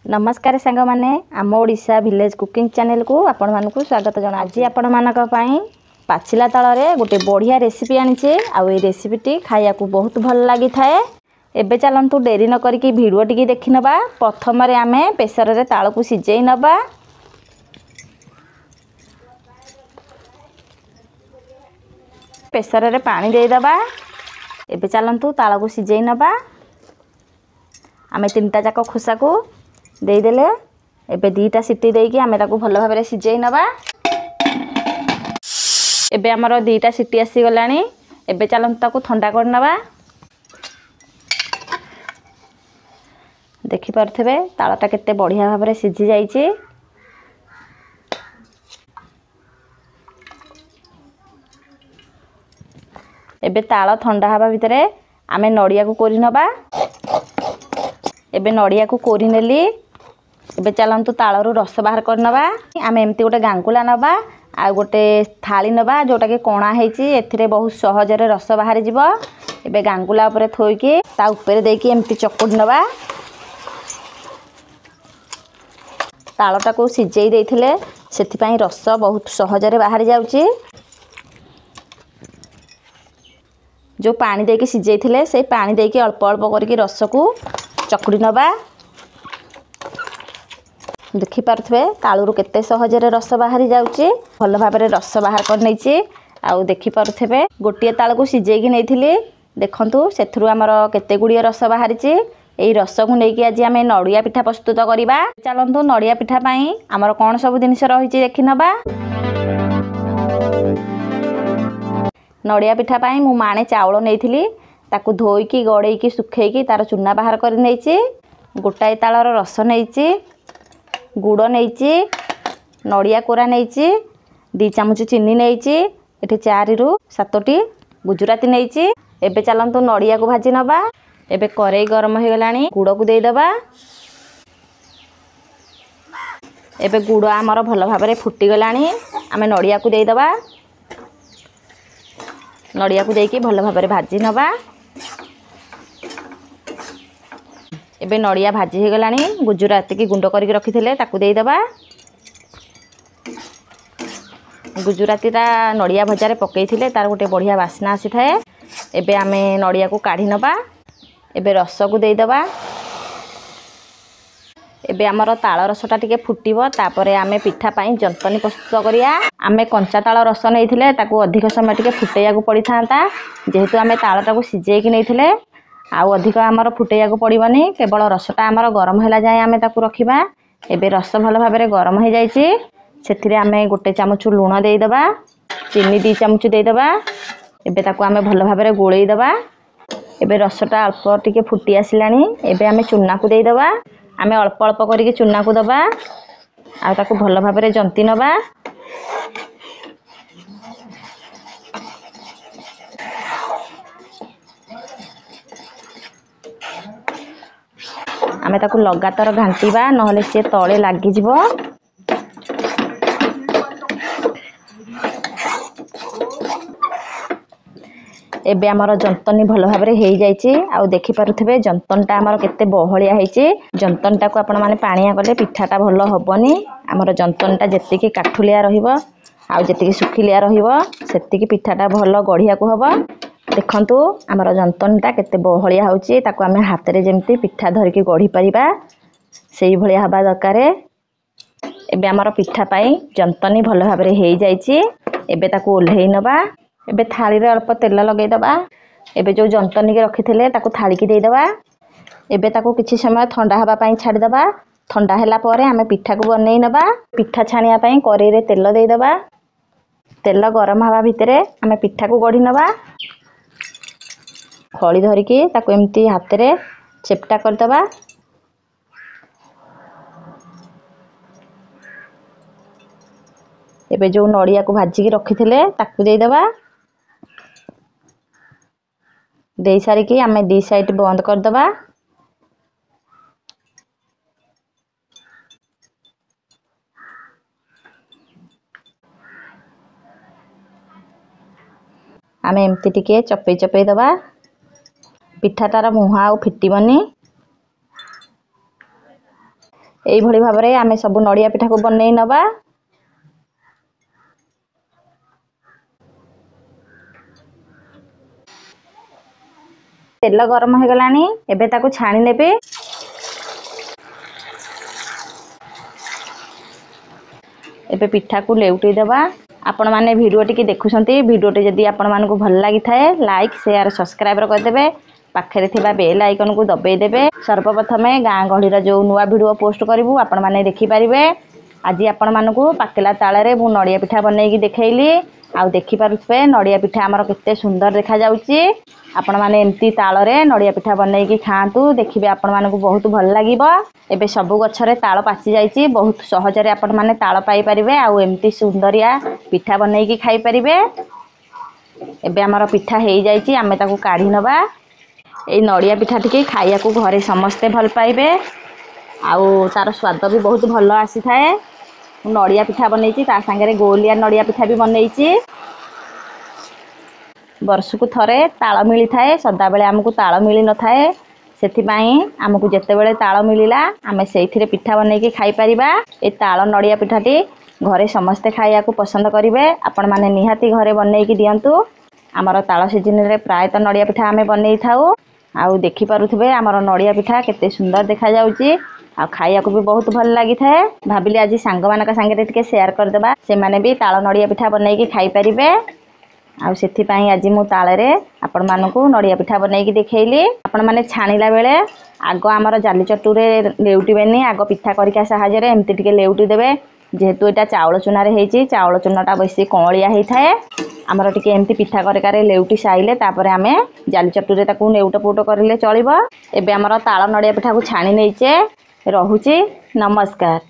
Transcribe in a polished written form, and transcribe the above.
नमस्कार सांग माने आम ओडिशा विलेज कुकिंग चैनल को आपण मानकु स्वागत जना। आज आपण मानक पई पाचिला ताଳରେ गोटे बढ़िया रेसिपी आनिचे आ ए रेसिपीटी खाया को बहुत भल लागि थाए। एबे चलंतु डेरी न करिकी वीडियो टिकी देखि नबा। प्रथम रे आमे प्रेशर रे ताळ को सिजेई नबा। प्रेशर रे पानी देई दबा। एबे चलंतु ताळ को सिजेई नबा। आमे तीनटा जाक खोसा को देई देले एबे दीटा सिटी देकी आमे ताको भल भाबरे सिजेई नबा। एबे हमर दीटा सिटी आसी गलानी। एबे चलंतु ताको ठंडा कर नबा। देखि परथबे ताळटा केते बढ़िया भाबरे सिझी जाईची। एबे ताळ ठंडा हबा भितरे आमे नडिया को कोरि नबा। एबे नडिया को कोरि नेली। एबे चलंतु ताळरू रस बाहर कर नबा। आमे एमती गोटे गांकुला नबा आ गोटे थाली नबा जोटा के कोणा हेची एथिरे बहुत सहज रे रस बाहर जिवो। एबे गांकुला ऊपर थोइकी ता ऊपर देकी एमती चकुड नबा। ताळटा को सिजेई देथिले सेथि पई रस बहुत सहज रे बाहर जाउची। जो पानी देकी सिजेई थिले से पानी देकी अल्प अल्प करके रस को चकुडी नबा। देखि पारथबे ताळुरु केते सहज रे रस बाहरी जाउची। भल भाबरे रस बाहर कर नैची। आ देखि पारथबे गोटिए ताळ को सिजेई कि नैथिली। देखंतु सेथुरु हमर केते गुडिए रस बाहरीची। एई रस को नेकी आज आमे नडिया पिठा प्रस्तुत करिबा। चलंतु नडिया पिठा पई हमर कोन सब जिनिस रहिची देखि नबा। नडिया पिठा पई मु माने चावल नैथिली। ताकू धोईकी गड़ेकी सुखेकी तार चूना बाहर कर नैची। गोटाए ताळर रस नैची, गुड़ नैची, नडिया कोरा नैची, 2 चामच चीनी नैची, एठी 4 रु 7टी गुजराती नैची। एबे चलंतु नडिया को भाजी नबा। एबे करेई गरम हो गलानी। गुड़ को देई दबा। एबे गुड़ आमर भल भाबरे फुटी गलानी। आमे नडिया को देई दबा। नडिया को देकी भल भाबरे भाजी नबा। एबे नडिया भाजी हो गलानी। गुजराती की गुंड करके रखिथिले ताकू देई दबा। गुजराती ता नडिया भजारे पकईथिले तार गोटे बढ़िया वासना आसी थाए। एबे आमे नडिया को काढी नबा। एबे रस को देई दबा। एबे हमर ताळ रसटा टिके फुटिबो तापरे आमे पिठा पई जंतनी प्रस्तुत करिया। आमे कंचा ताळ रस नैथिले ताकू अधिक समय टिके फुटेया को पड़ी थांता। जेहेतु आमे ताळटा को सिजेई कि नैथिले आ अधिक हमर फुटेया को पड़िबनी। केवल रसटा हमर गरम हैला जाय आमे ताकू रखिबा। एबे रस भल भाबरे गरम हो जाईची। सेथिरे आमे गोटे चामच लूण देई दबा। चीनी 2 चामच देई दबा। एबे ताकू आमे भल भाबरे गोळेई दबा। एबे रसटा अल्प टिके फुटी आसिलानी। एबे आमे चूना को देई दबा। आमे अल्प अल्प करके चूना को दबा आ ताकू भल भाबरे जंती नबा। आमे ताकू लगातार घांटीबा नहले से तळे लागि जिवो। एबे हमर जंतनी भल भाबरे हेई जाईची। आ देखि पारुथबे जंतनटा हमर केते बहलिया हेची। जंतनटा को आपण माने पानिया करले पिठाटा भल हबनी। हमर जंतनटा जेतिकी काठुलिया रहिबो आ जेतिकी सुखिलिया रहिबो सेतिकी पिठाटा भल गढिया को हबो। देखंतु हमर जंतनटा केते बहलिया होची। ताको आमे हातरे जेमती पिठा धरिकी गढी परिबा सेही भलिया हबा दरकारे। एबे हमर पिठा पई जंतनी भल भाबरे हेई जाईची। एबे ताको ओल्हेई नबा। एबे थाली रे अल्प तेल लगेई दबा। एबे जो जंतनी के रखिथिले ताको थाली की देई दबा। एबे ताको किछि समय ठंडा हबा पई छाडी दबा। ठंडा हैला परे आमे पिठा को बनेई नबा। पिठा छानिया पई करेई रे तेल देई दबा। तेल गरम हबा भितरे आमे पिठा को गढी नबा। खळी धरिकी ताको एमती हातरे चेपटा कर दबा। एबे जो नडिया को भाजी के रखिथिले ताकू देई दबा। देई सारी की आमे 2 साइड बंद कर दबा। आमे एमती टिके चपई चपई दबा। पिठाटार मुहा आ फिटिबनी। এইଭଳି ଭାବରେ ଆମେ ସବୁ ନଡ଼ିଆ ପିଠାକୁ ବନେଇ ନେବା। ତେଲ ଗରମ ହେଇଗଲାଣି, ଏବେ ତାକୁ ଛାଣି ନେବେ। ଏବେ ପିଠାକୁ ଲେଉଟେଇ ଦେବା। आपण माने भिडियोटी की देखुछंती, भिडियोटी जदि आपण मानकु भल लागि थाए लाइक शेयर सब्सक्राइब करदेबे। पाखरे थिबा बेल आइकन को दबाई देबे। सर्वप्रथमे गाँ गहलीर जो नुआ भिडियो पोस्ट करिवु आपण माने देखि पारिबे। आज आपण मानकु पाकेला ताळे मु नड़िया पिठा बनैकी देखैली। आउ देखि पारुथबे नड़िया पिठा हमर केते सुंदर देखा जाउची। आपण माने एम्ति ताळे नड़िया पिठा बनैकी खांतु, देखिबे आपण मानकु बहुत भल लागिबो। एबे सबु गछरे ताळ पाची जाईची, बहुत सहजरे आपण माने ताळ पाई परिबे। आउ एम्ति सुंदरिया पिठा बनैकी खाई परिबे। एबे हमर पिठा हेई जाईची, आमे ताकू काढी नबा। ए नड़िया पिठा टिके खाइया को घरे समस्ते भल पाइबे। आउ तार स्वाद भी बहुत भल आसी थाए। नड़िया पिठा बनैची, ता संगे गोलिया नड़िया पिठा भी बनैची। वर्षकु थरे ताळ मिली थाए, सदा बेले हमकु ताळ मिली न थाए। सेथिबाई हमकु जेते बेले ताळ मिलिला आमे सेइथिरे पिठा बनैकी खाई परिबा। ए ताळ नड़िया पिठाटी घरे समस्ते खाइया को पसंद करिवे। आपण माने निहाती घरे बनैकी दियंतु। हमर ताळ सीजन रे प्राय त नड़िया पिठा आमे बनई थाउ। आउ देखि पारुथबे हमर नड़िया पिठा केते सुंदर देखा जाउची। आ खाइया को भी बहुत भल लागि थाए। भाबिले आज सांग मानक संगे टिके शेयर कर देबा, से माने भी ताळ नड़िया पिठा बनैकी खाई परिबे। आउ सेथि पई आज मु ताळे रे आपण मानकु नड़िया पिठा बनैकी देखैली। आपण माने छाणीला बेले आगो हमर जाली चटू रे लेउटिबेनी, आगो पिठा करिका सहाजे रे एम्ति टिके लेउटी देबे। जेहेतु एटा चाउल चुना रे हेची, चाउल चुनाटा बेसी कळिया हेई थाए। हमर टिके एम्ति पिठा करिकारे लेउटी साइले तापरे आमे जाली चटू रे ताकू नेउट पुट करिले चलिबो। एबे हमर ताळ नड़िया पिठा को छाणी नेइचे। रहुची, नमस्कार।